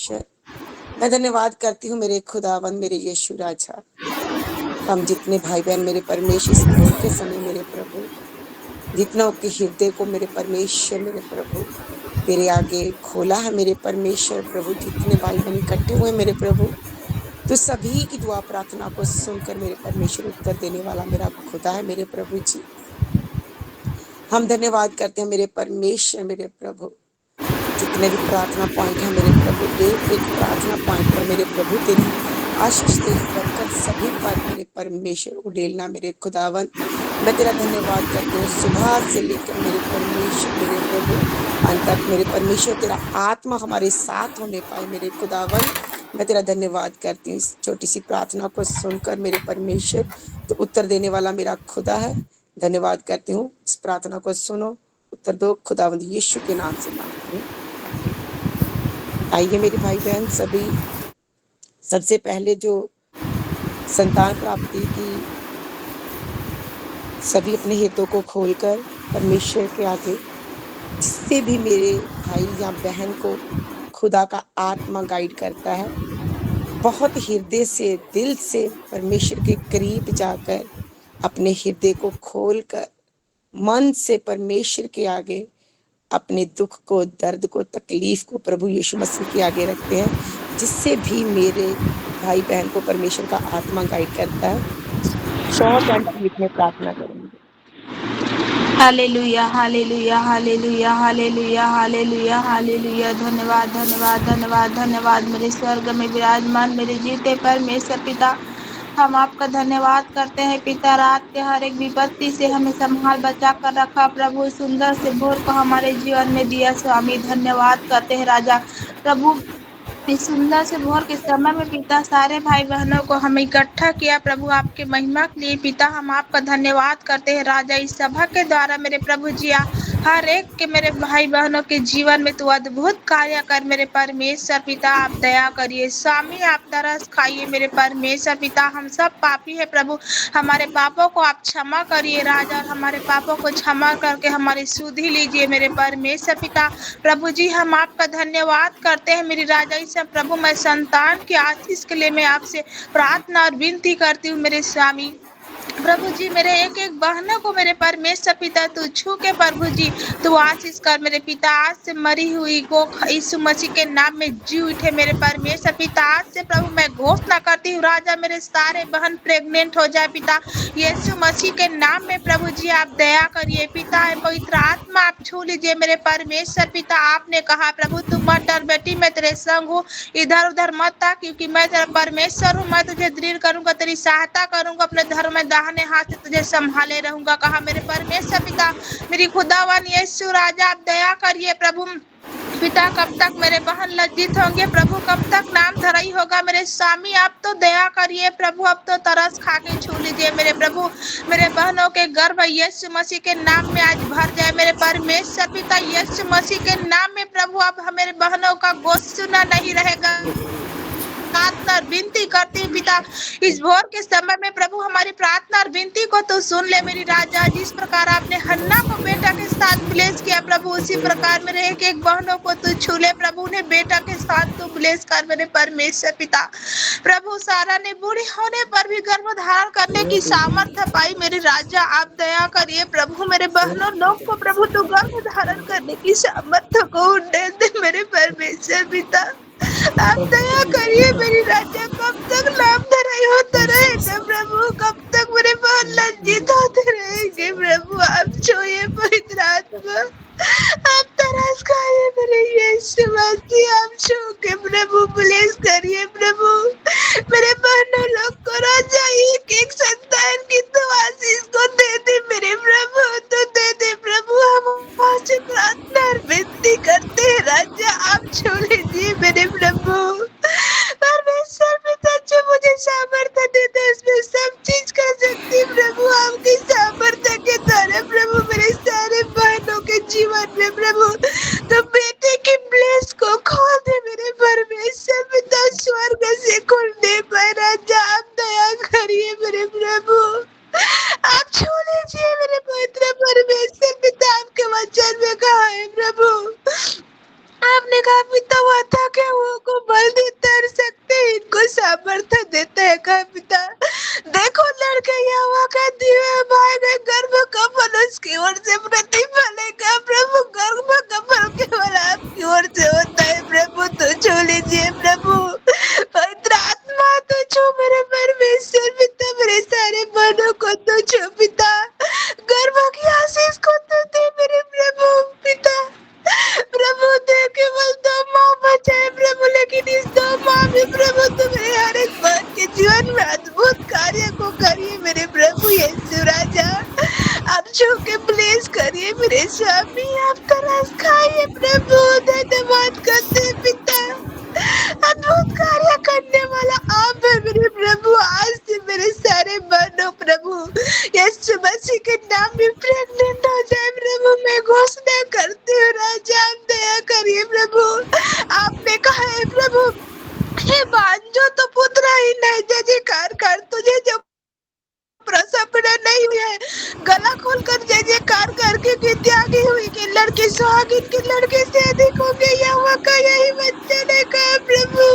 परमेश्वर। मैं धन्यवाद करती हूँ मेरे खुदावन, मेरे यीशु राजा। हम जितने भाई बहन मेरे परमेश्वर इस भोर के समय मेरे प्रभु, जितना के हृदय को मेरे परमेश्वर मेरे प्रभु तेरे आगे खोला है मेरे परमेश्वर प्रभु, जितने भाई बहन इकट्ठे हुए मेरे प्रभु, तो सभी की दुआ प्रार्थना को सुनकर मेरे परमेश्वर उत्तर देने वाला मेरा खुदा है मेरे प्रभु जी। हम धन्यवाद करते हैं मेरे परमेश्वर मेरे प्रभु, जितने भी प्रार्थना पॉइंट है मेरे प्रभु, एक एक प्रार्थना पॉइंट पर मेरे प्रभु तेरी आशीष तेरी बरकत सभी पर मेरे परमेश्वर उड़ेलना मेरे खुदावन। मैं तेरा धन्यवाद करती हूँ सुबह से लेकर मेरे परमेश्वर मेरे प्रभु अंत तक मेरे परमेश्वर तेरा आत्मा हमारे साथ होने पाए मेरे खुदावन। मैं तेरा धन्यवाद करती हूँ इस छोटी सी प्रार्थना को सुनकर मेरे परमेश्वर तो उत्तर देने वाला मेरा खुदा है। धन्यवाद करती हूँ, इस प्रार्थना को सुनो, उत्तर दो, खुदावंद यीशु के नाम से मांगती हूँ। आइए मेरे भाई बहन सभी, सबसे पहले जो संतान प्राप्ति की सभी अपने हितों को खोलकर परमेश्वर के आगे, जिससे भी मेरे भाई या बहन को खुदा का आत्मा गाइड करता है, बहुत हृदय से दिल से परमेश्वर के करीब जाकर अपने हृदय को खोलकर मन से परमेश्वर के आगे अपने दुख को, दर्द को, तकलीफ को प्रभु यीशु मसीह के आगे रखते हैं, जिससे भी मेरे भाई बहन को परमेश्वर का आत्मा गाइड करता है। शॉर्ट एंड स्वीट में प्रार्थना करेंगे। Hallelujah hallelujah hallelujah hallelujah hallelujah hallelujah. धन्यवाद धन्यवाद धन्यवाद धन्यवाद मेरे स्वर्ग में विराजमान मेरे जीते परमेश्वर पिता, हम आपका धन्यवाद करते हैं पिता। रात के हर एक विपत्ति से हमें संभाल बचा कर रखा प्रभु, सुंदर से भोर को हमारे जीवन में दिया स्वामी, धन्यवाद करते हैं राजा। प्रभु इस सुंदर से भोर के समय में पिता सारे भाई बहनों को हमें इकट्ठा किया प्रभु आपके महिमा के लिए पिता, हम आपका धन्यवाद करते हैं राजा। इस सभा के द्वारा मेरे प्रभु जी हर एक के मेरे भाई बहनों के जीवन में तू अद्भुत कार्य कर मेरे परमेश्वर पिता, आप दया करिए स्वामी, आप तरस खाइए मेरे परमेश्वर पिता। हम सब पापी है प्रभु, हमारे पापों को आप क्षमा करिए राजा, और हमारे पापों को क्षमा करके हमारी सुधि लीजिए मेरे परमेश्वर पिता। प्रभु जी हम आपका धन्यवाद करते हैं मेरी राजा। इस प्रभु मैं संतान की आशीष के लिए मैं आपसे प्रार्थना और विनती करती हूँ मेरे स्वामी। प्रभु जी मेरे एक एक बहनों को मेरे परमेश्वर पिता तू छू के प्रभु जी तू आशीष कर मेरे पिता। आज से मरी हुई को यीशु मसीह के नाम में जी उठे मेरे परमेश्वर पिता। आज से प्रभु मैं घोषणा करती हूँ राजा, मेरे सारे बहन प्रेग्नेंट हो जाए पिता यीशु मसीह के नाम में। प्रभु जी आप दया करिए पिता, पवित्र आत्मा आप छू लीजिए मेरे परमेश्वर पिता। आपने कहा प्रभु तू मत डर बेटी, मैं तेरे संग हूँ, इधर उधर मत आ, क्योंकि मैं तेरा परमेश्वर हूँ। मैं तुझे दृढ़ करूंगा, तेरी सहायता करूंगा, अपने धर्म में दाहिने हाथ से तुझे संभाले रहूंगा, कहा मेरे परमेश्वर पिता। मेरी खुदावन यीशु राजा आप दया करिए प्रभु पिता। कब तक मेरे बहन लज्जित होंगे प्रभु, कब तक नाम धराई होगा मेरे स्वामी, आप तो दया करिए प्रभु। अब तो तरस खा के छू लीजिए मेरे प्रभु, मेरे बहनों के गर्भ यीशु मसीह के नाम में आज भर जाए मेरे परमेश्वर पिता। यीशु मसीह के नाम में प्रभु अब मेरे बहनों का गोश्त सुना नहीं रहेगा। प्रार्थना और विनती करती हूँ पिता, इस भोर के समय में प्रभु हमारी प्रार्थना और विनती को तो सुन ले मेरी राजा। जिस प्रकार आपने हन्ना को बेटा के साथ ब्लेस किया प्रभु, उसी प्रकार मेरे एक एक बहनों को तू छू ले प्रभु, उन्हें बेटा के साथ तू ब्लेस कर मेरे परमेश्वर पिता। प्रभु सारा ने बूढ़ी होने पर भी गर्भ धारण करने की सामर्थ्य पाई मेरे राजा, आप दया करिए प्रभु। मेरे बहनों लोग को प्रभु तू गर्भ धारण करने की सामर्थ्य को दे दे मेरे परमेश्वर पिता। आप दया करिए मेरी राजा, कब तक नाम धराई होता रहेगा प्रभु, कब तक मेरे बहन लज्जित होते रहेंगे प्रभु। आप छूए पवित्र आत्मा, आप तरस खाइए मेरे यीशु मसीह, आप छू के प्रभु ब्लेस करिए प्रभु। मेरे बहनों लोग को राजा एक एक संतान की तो आशीष को दे दे मेरे प्रभु, तो दे दे प्रभु। हम आपसे प्रार्थना और विनती करते हैं राजा, आप छू लीजिए मेरे प्रभु। परमेश्वर पिता जो मुझे सामर्थ्य देते उसमें सब चीज कर सकती प्रभु, आपकी सामर्थ्य के द्वारा प्रभु मेरे सारे बहनों के जीवन में प्रभु तो बेटे की ब्लेस को खोल दे मेरे परमेश्वर पिता। स्वर्ग से बल देता है और शक्तिहीन को सामर्थ्य देता है कहा पिता। देखो लड़के यहोवा का दिया है भाई ने गर्भ का फल उसकी ओर से प्रतिफल है का प्रभु। गर्भ का फल केवल आपकी ओर से होता है प्रभु। तो छू लीजिए प्रभु, पवित्र आत्मा तो छू मेरे परमेश्वर पिता, मेरे सारे मनों को तो छू पिता, गर्भ की आशीष को तो दे मेरे प्रभु पिता। प्रभु दे केवल 2 माँ बचाए प्रभु, लेकिन इस 2 माँ में प्रभु तुम्हें हर एक बात के जीवन में अद्भुत कार्य को करिए मेरे प्रभु यीशु राजा। आप छू के प्लीज करिए मेरे स्वामी, आप तरस खाइए प्रभु। धन्यवाद करते पिता, अद्भुत कार्य करने वाला आप है मेरे प्रभु। आज से मेरे सारे बनो प्रभु यीशु मसीह के नाम में प्रेग्नेंट हो जाए प्रभु। मैं घोषणा करती हूँ राजा, आप दया करिए प्रभु। आपने कहा है प्रभु, हे बांझो तो पुत्र ही नहीं, जयकार कर तुझे जो प्रसव पीड़ा नहीं हुई है, गला खोलकर जय जयकार करके कि त्यागी हुई कि लड़के सुहागिन के लड़के से अधिक होंगे। यहोवा का यही वचन है कहा प्रभु।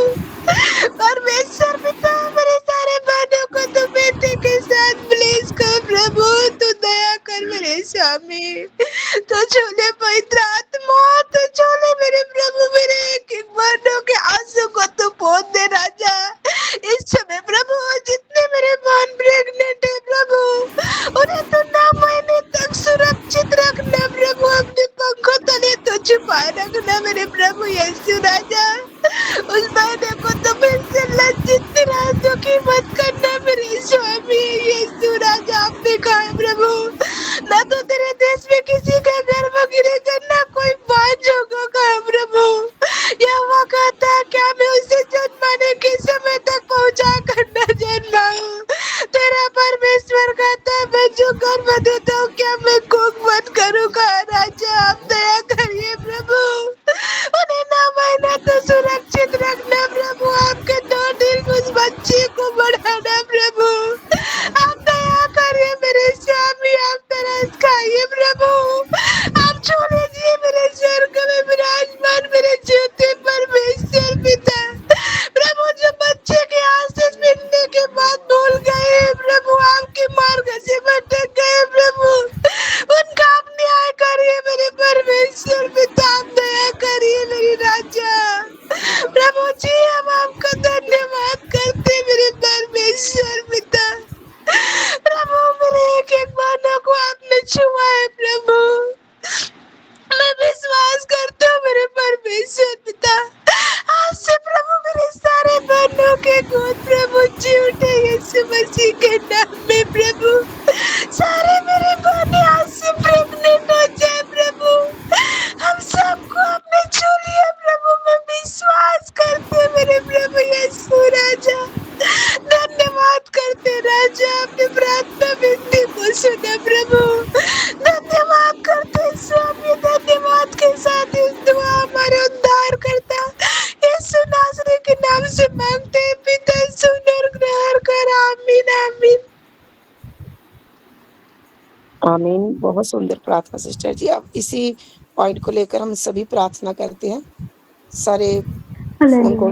परमेश्वर पिता मेरे सारे बहनों को तो बेटे के साथ प्लीज कर प्रभु, तू दया कर मेरे स्वामी। तो छोले पवित्र आत्मा, तो छोले मेरे प्रभु, मेरे एक एक बहनों के आंसू को तो पोंछ दे राजा। इस समय प्रभु जितने मेरे बहन प्रेग्नेंट है प्रभु, उन्हें तो 9 महीने तक सुरक्षित रखना प्रभु, अपने पंखों तले तो छुपाए रखना मेरे प्रभु यीशु राजा। उस बहने को तो फिर से लज्जित निराशों की मत करना मेरे स्वामी यीशु राजा। आपने कहा प्रभु, ना तो तेरे देश में किसी का गर्भ गिरेगा, ना कोई बांझ होगा प्रभु। यहोवा कहता है क्या मैं उसे जन्माने के समय तक पहुंचा कर न जन्माऊं? तेरा परमेश्वर कहता है मैं जो गर्भ देता हूँ क्या मैं कोख मत करूँगा राजा। आप दया करिए प्रभु, उन्हें 9 महीना तो सुरक्षित रखना प्रभु। आपके 2 दिन उस बच्चे को बढ़ाना प्रभु। आप दया करिए मेरे स्वामी, आप तरस खाइए प्रभु। आप छू लीजिए मेरे स्वर्ग में विराजमान मेरे जीते परमेश्वर पिता। प्रभु जो बच्चे के आशीष मिलने के बाद भूल गए प्रभु, आपके मार्ग से भटक गए प्रभु, उनका आप न्याय करिए मेरे परमेश्वर पिता। आप दया करिए मेरी राजा प्रभु जी। हम आपका धन्यवाद करते मेरे परमेश्वर पिता। प्रभु मेरे एक एक मानव को आपने छुआ है प्रभु, मैं विश्वास करता हूँ मेरे परमेश्वर पिता। आज से प्रभु मेरे सारे बहनों के गोद प्रभु जी उठे यीशु मसीह के नाम में प्रभु। सारे मेरे बहने आज से प्रेग्नेंट हो जाए प्रभु। हम सबको आपने छू लिया प्रभु, मैं विश्वास करते मेरे प्रभु यीशु राजा। धन्यवाद करते राजा, अपने प्रार्थना विनती को सुना प्रभु। धन्यवाद करते स्वामी, धन्यवाद के साथ इस दुआ हमारे उद्धार करता यीशु नासरी के नाम से मांगते हैं पिता, सुन और ग्रहण कर। आमीन आमीन आमीन। बहुत सुंदर प्रार्थना सिस्टर जी। अब इसी पॉइंट को लेकर हम सभी प्रार्थना करते हैं। सारे फोन को